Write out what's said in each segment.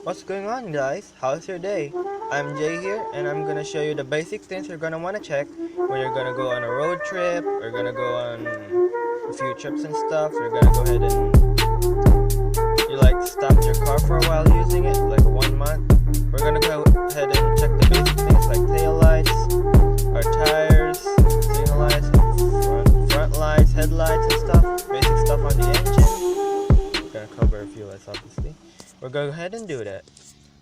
What's going on, guys? How's your day? I'm Jay here, and I'm gonna show you the basic things you're gonna wanna check when you're gonna go on a road trip, or gonna go on a few trips and stuff. You're gonna go ahead and you like stopped your car for a while using it, like 1 month. We're gonna go ahead and check the basic things like tail lights, our tires, signal lights, front lights, headlights, and stuff. Basic stuff on the engine. We're gonna cover a few lights, obviously. We'll go ahead and do that.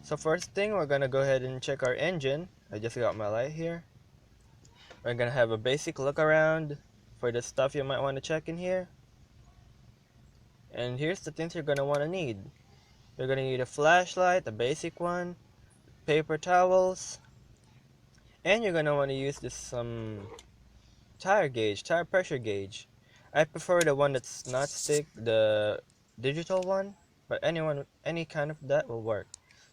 So first thing, we're gonna go ahead and check our engine. I just got my light here. We're gonna have a basic look around for the stuff you might want to check in here. And here's the things you're gonna want to need. You're gonna need a flashlight, a basic one, paper towels, and you're gonna want to use this tire gauge, tire pressure gauge. I prefer the one that's not stick, the digital one, but any kind of that will work.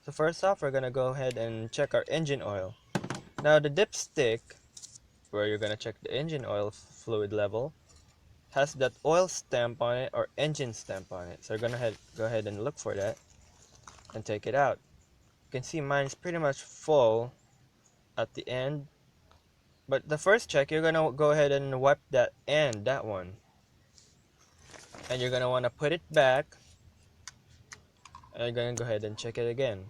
So first off, we're gonna go ahead and check our engine oil. Now the dipstick, where you're gonna check the engine oil fluid level, has that oil stamp on it or engine stamp on it. So you're gonna go ahead and look for that and take it out. You can see mine is pretty much full at the end. But the first check, you're gonna go ahead and wipe that end, that one. And you're gonna wanna put it back, and you're gonna go ahead and check it again.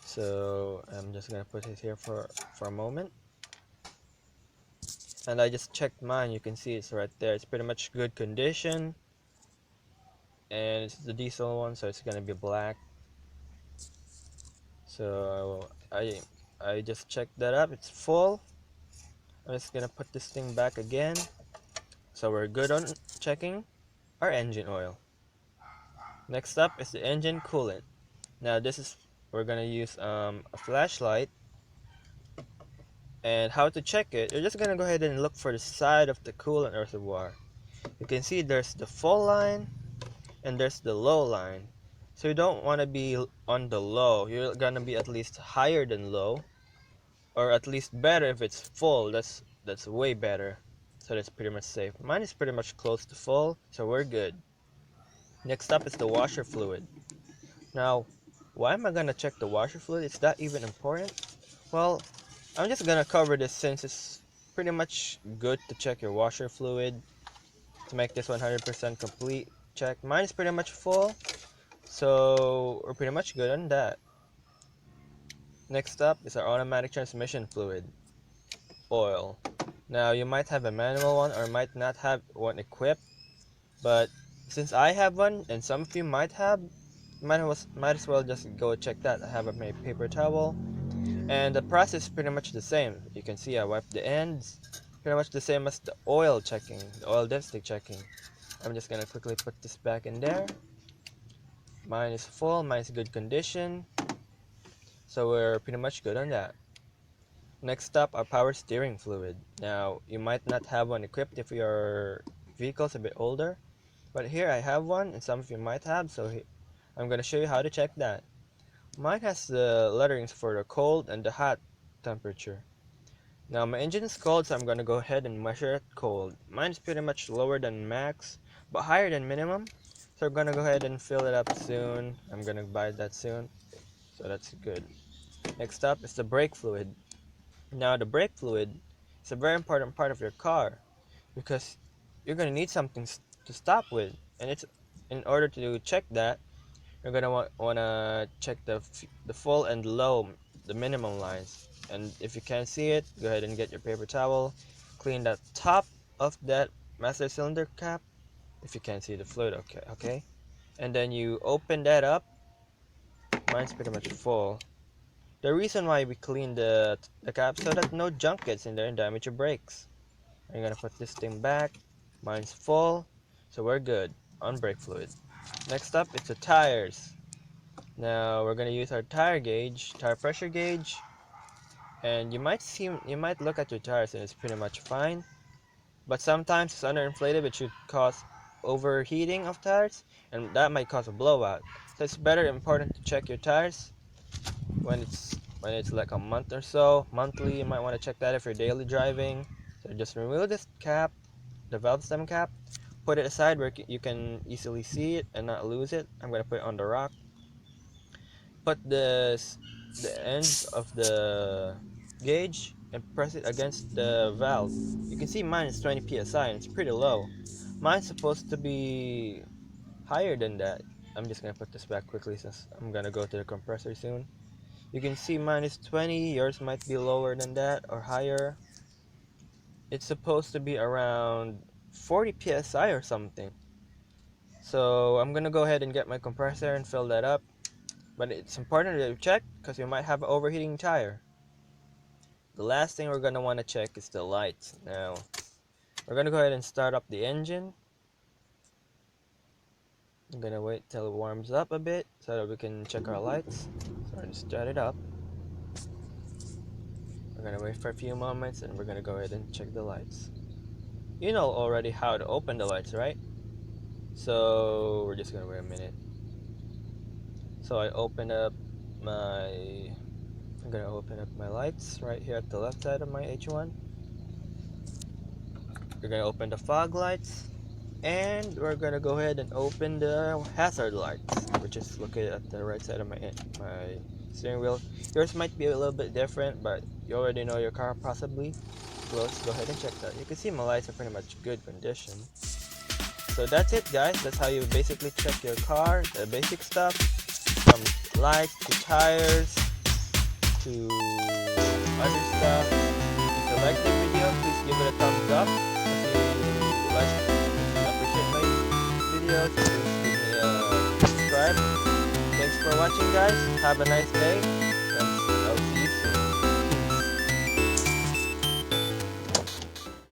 So I'm just gonna put it here for a moment. And I just checked mine, you can see it's right there. It's pretty much good condition. And it's the diesel one, so it's gonna be black. So I just checked that up, it's full. I'm just gonna put this thing back again. So we're good on checking our engine oil. Next up is the engine coolant. Now we're gonna use a flashlight. And how to check it, you're just gonna go ahead and look for the side of the coolant reservoir. You can see there's the full line and there's the low line. So you don't want to be on the low. You're gonna be at least higher than low, or at least better if it's full. That's way better. So that's pretty much safe. Mine is pretty much close to full, so we're good. Next up is the washer fluid. Now, why am I gonna check the washer fluid? Is that even important? Well, I'm just gonna cover this since it's pretty much good to check your washer fluid to make this 100% complete check. Mine is pretty much full, so we're pretty much good on that. Next up is our automatic transmission fluid, oil. Now you might have a manual one or might not have one equipped, but since I have one and some of you might have, might as well just go check that. I have my paper towel, and the process is pretty much the same. You can see I wiped the ends, pretty much the same as the oil checking, the oil dipstick checking. I'm just gonna quickly put this back in there. Mine is full, mine is good condition, so we're pretty much good on that. Next up, our power steering fluid. Now, you might not have one equipped if your vehicle's a bit older, but here I have one, and some of you might have, so I'm gonna show you how to check that. Mine has the letterings for the cold and the hot temperature. Now my engine is cold, so I'm gonna go ahead and measure it cold. Mine is pretty much lower than max, but higher than minimum. So I'm gonna go ahead and fill it up soon. I'm gonna buy that soon, so that's good. Next up is the brake fluid. Now the brake fluid is a very important part of your car because you're gonna need something to stop with, and it's in order to check that you're gonna wanna check the full and low, the minimum lines. And if you can't see it, go ahead and get your paper towel, clean the top of that master cylinder cap. If you can't see the fluid, okay. And then you open that up. Mine's pretty much full. The reason why we clean the cap so that no junk gets in there and damage your brakes. I'm gonna put this thing back. Mine's full, so we're good on brake fluid. Next up, it's the tires. Now we're gonna use our tire gauge, tire pressure gauge, and you might look at your tires and it's pretty much fine, but sometimes it's underinflated, which should cause overheating of tires, and that might cause a blowout. So it's important to check your tires when it's like a month or so, monthly. You might want to check that if you're daily driving. So just remove this cap, the valve stem cap, put it aside where you can easily see it and not lose it. I'm gonna put it on the rock. put the ends of the gauge and press it against the valve. You can see mine is 20 psi and it's pretty low. Mine's supposed to be higher than that. I'm just gonna put this back quickly since I'm gonna go to the compressor soon. You can see mine is 20, yours might be lower than that or higher. It's supposed to be around 40 psi or something. So I'm gonna go ahead and get my compressor and fill that up. But it's important to check because you might have an overheating tire. The last thing we're gonna want to check is the lights. Now, we're gonna go ahead and start up the engine. I'm gonna wait till it warms up a bit so that we can check our lights. So we're gonna start it up. We're gonna wait for a few moments and we're gonna go ahead and check the lights. You know already how to open the lights, right? So we're just gonna wait a minute. So I'm gonna open up my lights right here at the left side of my H1. We're gonna open the fog lights, and we're gonna go ahead and open the hazard lights, which is located at the right side of my steering wheel. Yours might be a little bit different, but you already know your car possibly. So let's go ahead and check that. You can see my lights are pretty much good condition. So that's it, guys. That's how you basically check your car, the basic stuff, from lights to tires to other stuff. If you like the video, please give it a thumbs up. If you like, appreciate my videos, please give me a subscribe. Thanks for watching, guys. Have a nice day.